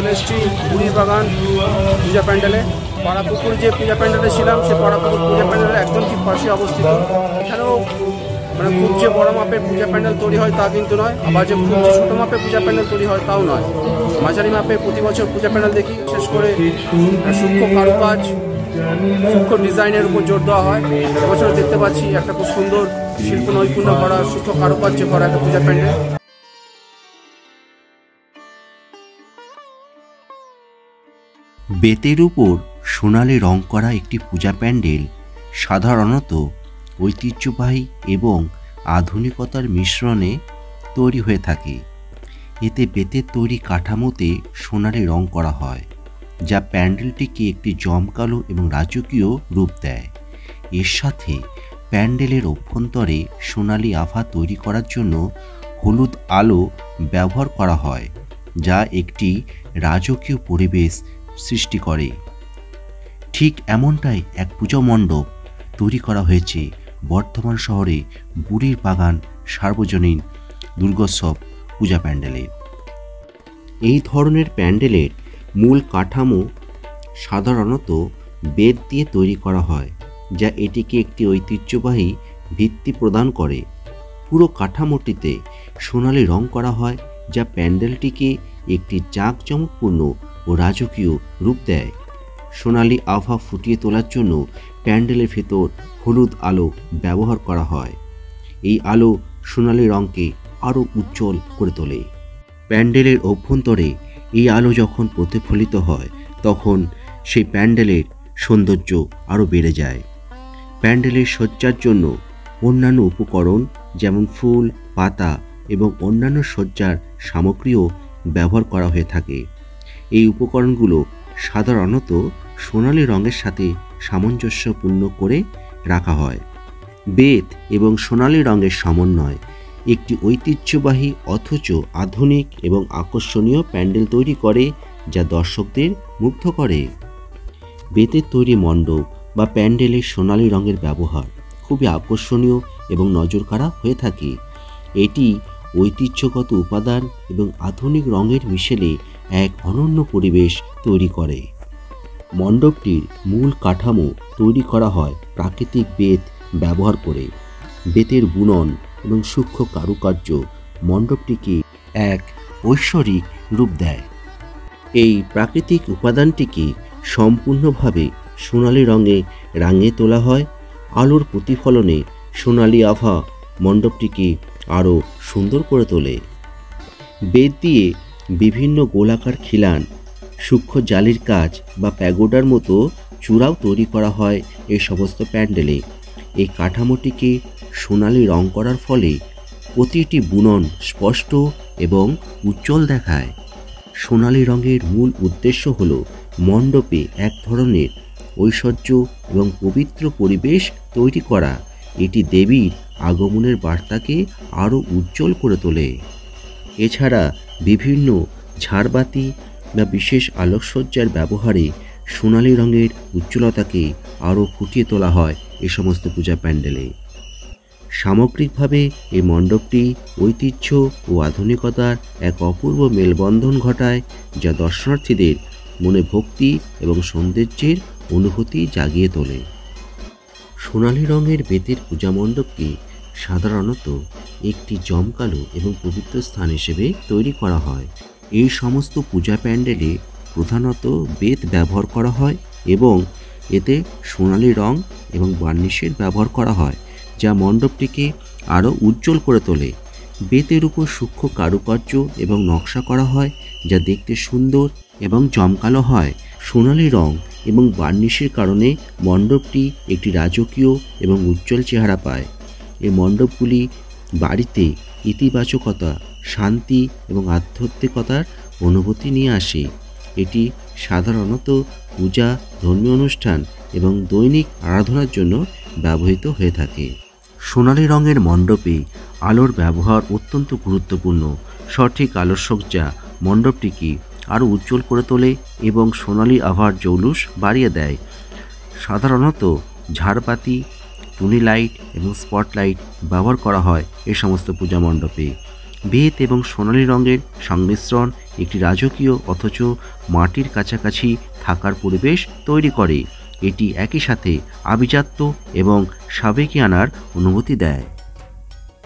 চলে এসেছি বুড়ির বাগান পূজা প্যান্ডেলে। পাড়াপুকুর যে পূজা প্যান্ডেলে ছিলাম সে পাড়াপুকুর পূজা প্যান্ডেলের একদম ঠিক পাশে অবস্থিত। এখানেও মানে খুব যে বড় মাপের পূজা প্যান্ডেল তৈরি হয় তা কিন্তু নয়, আবার যে খুব যে ছোটো মাপের পূজা প্যান্ডেল তৈরি হয় তাও নয়। মাঝারি মাপে প্রতি বছর পূজা প্যান্ডেল দেখি, বিশেষ করে সূক্ষ্ম কারুকাজ, সূক্ষ্ম ডিজাইনের উপর জোর দেওয়া হয়। এবছর দেখতে পাচ্ছি একটা খুব সুন্দর শিল্প নৈপুণ্য করা, সূক্ষ্ম কারুকার্য করা একটা পূজা প্যান্ডেল। বেতের উপর সোনালি রং করা একটি পূজা প্যান্ডেল সাধারণত ঐতিহ্যবাহী এবং আধুনিকতার মিশ্রণে তৈরি হয়ে থাকে। এতে বেতের তৈরি কাঠামোতে সোনালি রং করা হয়, যা প্যান্ডেলটিকে একটি জমকালো এবং রাজকীয় রূপ দেয়। এর সাথে প্যান্ডেলের অভ্যন্তরে সোনালি আভা তৈরি করার জন্য হলুদ আলো ব্যবহার করা হয়, যা একটি রাজকীয় পরিবেশ সৃষ্টি করে। ঠিক এমনটাই এক পূজা মণ্ডপ তৈরি করা হয়েছে বর্ধমান শহরে বুড়ির বাগান সার্বজনীন দুর্গোৎসব পূজা প্যান্ডেলে। এই ধরনের প্যান্ডেলের মূল কাঠামো সাধারণত বেত দিয়ে তৈরি করা হয়, যা এটিকে একটি ঐতিহ্যবাহী ভিত্তি প্রদান করে। পুরো কাঠামোটিতে সোনালি রং করা হয়, যা প্যান্ডেলটিকে একটি জাঁকজমকপূর্ণ ও রাজকীয় রূপ দেয়। সোনালি আভা ফুটিয়ে তোলার জন্য প্যান্ডেলের ভেতর হলুদ আলো ব্যবহার করা হয়। এই আলো সোনালি রঙকে আরও উজ্জ্বল করে তোলে। প্যান্ডেলের অভ্যন্তরে এই আলো যখন প্রতিফলিত হয় তখন সেই প্যান্ডেলের সৌন্দর্য আরও বেড়ে যায়। প্যান্ডেলের সজ্জার জন্য অন্যান্য উপকরণ যেমন ফুল, পাতা এবং অন্যান্য সজ্জার সামগ্রীও ব্যবহার করা হয়ে থাকে। এই উপকরণগুলো সাধারণত সোনালি রঙের সাথে সামঞ্জস্যপূর্ণ করে রাখা হয়। বেত এবং সোনালি রঙের সমন্বয় একটি ঐতিহ্যবাহী অথচ আধুনিক এবং আকর্ষণীয় প্যান্ডেল তৈরি করে, যা দর্শকদের মুগ্ধ করে। বেতের তৈরি মণ্ডপ বা প্যান্ডেলের সোনালি রঙের ব্যবহার খুবই আকর্ষণীয় এবং নজরকাড়া হয়ে থাকে। এটি ঐতিহ্যগত উপাদান এবং আধুনিক রঙের মিশেলে এক অনন্য পরিবেশ তৈরি করে। মণ্ডপটির মূল কাঠামো তৈরি করা হয় প্রাকৃতিক বেত ব্যবহার করে। বেতের বুনন এবং সূক্ষ্ম কারুকার্য মণ্ডপটিকে এক ঐশ্বরিক রূপ দেয়। এই প্রাকৃতিক উপাদানটিকে সম্পূর্ণভাবে সোনালি রঙে রাঙিয়ে তোলা হয়। আলোর প্রতিফলনে সোনালি আভা মণ্ডপটিকে আরও সুন্দর করে তোলে। বেত দিয়ে বিভিন্ন গোলাকার খিলান, সূক্ষ্ম জালির কাজ বা প্যাগোডার মতো চূড়াও তৈরি করা হয় এই সমস্ত প্যান্ডেলে। এই কাঠামোটিকে সোনালি রং করার ফলে প্রতিটি বুনন স্পষ্ট এবং উজ্জ্বল দেখায়। সোনালি রঙের মূল উদ্দেশ্য হল মণ্ডপে এক ধরনের ঐশ্বর্য এবং পবিত্র পরিবেশ তৈরি করা। এটি দেবীর আগমনের বার্তাকে আরও উজ্জ্বল করে তোলে। এছাড়া বিভিন্ন ঝাড়বাতি বা বিশেষ আলোকসজ্জার ব্যবহারে সোনালি রঙের উজ্জ্বলতাকে আরও ফুটিয়ে তোলা হয় এই সমস্ত পূজা প্যান্ডেলে। সামগ্রিকভাবে এই মণ্ডপটি ঐতিহ্য ও আধুনিকতার এক অপূর্ব মেলবন্ধন ঘটায়, যা দর্শনার্থীদের মনে ভক্তি এবং সৌন্দর্যের অনুভূতি জাগিয়ে তোলে। সোনালি রঙের বেতের পূজা মণ্ডপকে সাধারণত একটি জমকালো এবং পবিত্র স্থান হিসেবে তৈরি করা হয়। এই সমস্ত পূজা প্যান্ডেলে প্রধানত বেত ব্যবহার করা হয় এবং এতে সোনালি রং এবং বার্নিশের ব্যবহার করা হয়, যা মণ্ডপটিকে আরও উজ্জ্বল করে তোলে। বেতের উপর সূক্ষ্ম কারুকার্য এবং নকশা করা হয়, যা দেখতে সুন্দর এবং জমকালো হয়। সোনালি রং এবং বার্নিশের কারণে মণ্ডপটি একটি রাজকীয় এবং উজ্জ্বল চেহারা পায়। এই মণ্ডপগুলি বাড়িতে ইতিবাচকতা, শান্তি এবং আধ্যাত্মিকতার অনুভূতি নিয়ে আসে। এটি সাধারণত পূজা, ধর্মীয় অনুষ্ঠান এবং দৈনিক আরাধনার জন্য ব্যবহৃত হয়ে থাকে। সোনালি রঙের মণ্ডপে আলোর ব্যবহার অত্যন্ত গুরুত্বপূর্ণ। সঠিক আলোকসজ্জা মণ্ডপটিকে আরও উজ্জ্বল করে তোলে এবং সোনালি আভার জৌলুস বাড়িয়ে দেয়। সাধারণত ঝাড়বাতি, টুনি লাইট এবং স্পটলাইট ব্যবহার করা হয় এই সমস্ত পূজা মণ্ডপে। বেত এবং সোনালি রঙের সংমিশ্রণ একটি রাজকীয় অথচ মাটির কাছাকাছি থাকার পরিবেশ তৈরি করে। এটি একই সাথে আভিজাত্য এবং সাবেকিয়ানার অনুভূতি দেয়।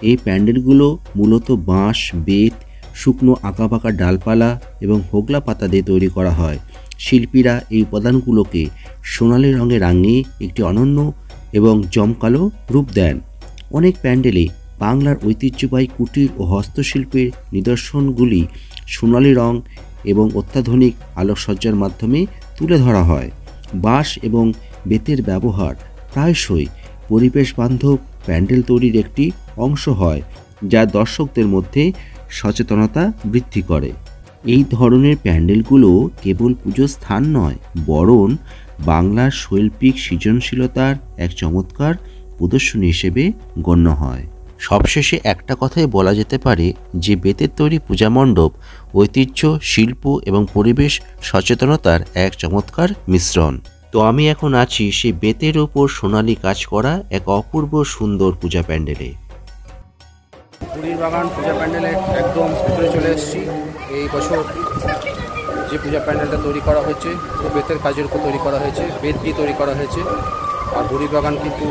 এই প্যান্ডেলগুলো মূলত বাঁশ, বেত, শুকনো আঁকাবাঁকা ডালপালা এবং হোগলা পাতা দিয়ে তৈরি করা হয়। শিল্পীরা এই উপাদানগুলোকে সোনালি রঙে রাঙিয়ে একটি অনন্য এবং জমকালো রূপ দেন। অনেক প্যান্ডেলে বাংলার ঐতিহ্যবাহী কুটির ও হস্তশিল্পের নিদর্শনগুলি সোনালি রং এবং অত্যাধুনিক আলোকসজ্জার মাধ্যমে তুলে ধরা হয়। বাঁশ এবং বেতের ব্যবহার প্রায়শই পরিবেশ বান্ধব প্যান্ডেল তৈরির একটি অংশ হয়, যা দর্শকদের মধ্যে সচেতনতা বৃদ্ধি করে। এই ধরনের প্যান্ডেলগুলো কেবল পুজোর স্থান নয়, বরং বাংলার শৈল্পিক সৃজনশীলতার এক চমৎকার প্রদর্শনী হিসেবে গণ্য হয়। সবশেষে একটা কথাই বলা যেতে পারে যে বেতের তৈরি পূজা মণ্ডপ ঐতিহ্য, শিল্প এবং পরিবেশ সচেতনতার এক চমৎকার মিশ্রণ। তো আমি এখন আছি সেই বেতের ওপর সোনালি কাজ করা এক অপূর্ব সুন্দর পূজা প্যান্ডেলে। পুরীর বাগান পূজা প্যান্ডেলে একদম ভিতরে চলে এসেছি। এই বছর যে পূজা প্যান্ডেলটা তৈরি করা হয়েছে তো বেতের কাজের উপর তৈরি করা হয়েছে, বেত দিয়ে তৈরি করা হয়েছে। আর পুরীর বাগান কিন্তু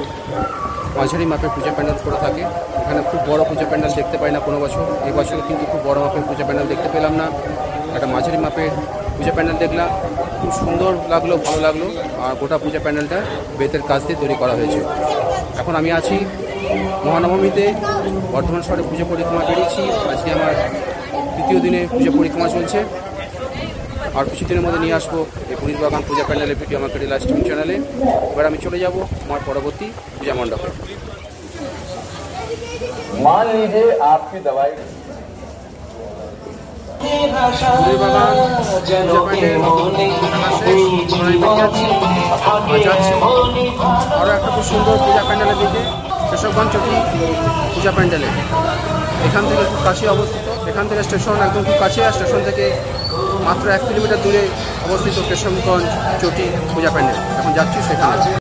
মাঝারি মাপের পূজা প্যান্ডেল করে থাকে। এখানে খুব বড় পূজা প্যান্ডেল দেখতে পাই না কোনো বছর। এই বছর কিন্তু খুব বড় মাপের পূজা প্যান্ডেল দেখতে পেলাম না, একটা মাঝারি মাপের পূজা প্যান্ডেল দেখলাম। খুব সুন্দর লাগলো, ভালো লাগলো। আর গোটা পূজা প্যান্ডেলটা বেতের কাজ দিয়ে তৈরি করা হয়েছে। এখন আমি আছি মহানবমীতে বর্ধমান শহরে পুজো পরিক্রমা বেরিয়েছি। আজকে আমার তৃতীয় দিনে পুজো পরিক্রমা চলছে। আর কিছুদিনের মধ্যে নিয়ে আসবো এই পুরীর বাগান পূজা প্যান্ডেলের ভিডিও আমার লাইভ স্ট্রিম চ্যানেলে। এবার আমি চলে যাব আমার পরবর্তী পূজা মণ্ডপে। मान लीजिए आपकी दवाई পুরীর বাগান পূজা প্যান্ডেল যাচ্ছি আরও একটা খুব সুন্দর পূজা প্যান্ডেলের দিকে, কেশবগঞ্জ চটি পূজা প্যান্ডেলে। এখান থেকে খুব কাছে অবস্থিত, এখান থেকে স্টেশন একদম খুব কাছে। আর স্টেশন থেকে মাত্র 1 কিলোমিটার দূরে অবস্থিত কেশবগঞ্জ চটি পূজা প্যান্ডেল। এখন যাচ্ছি সেখানে।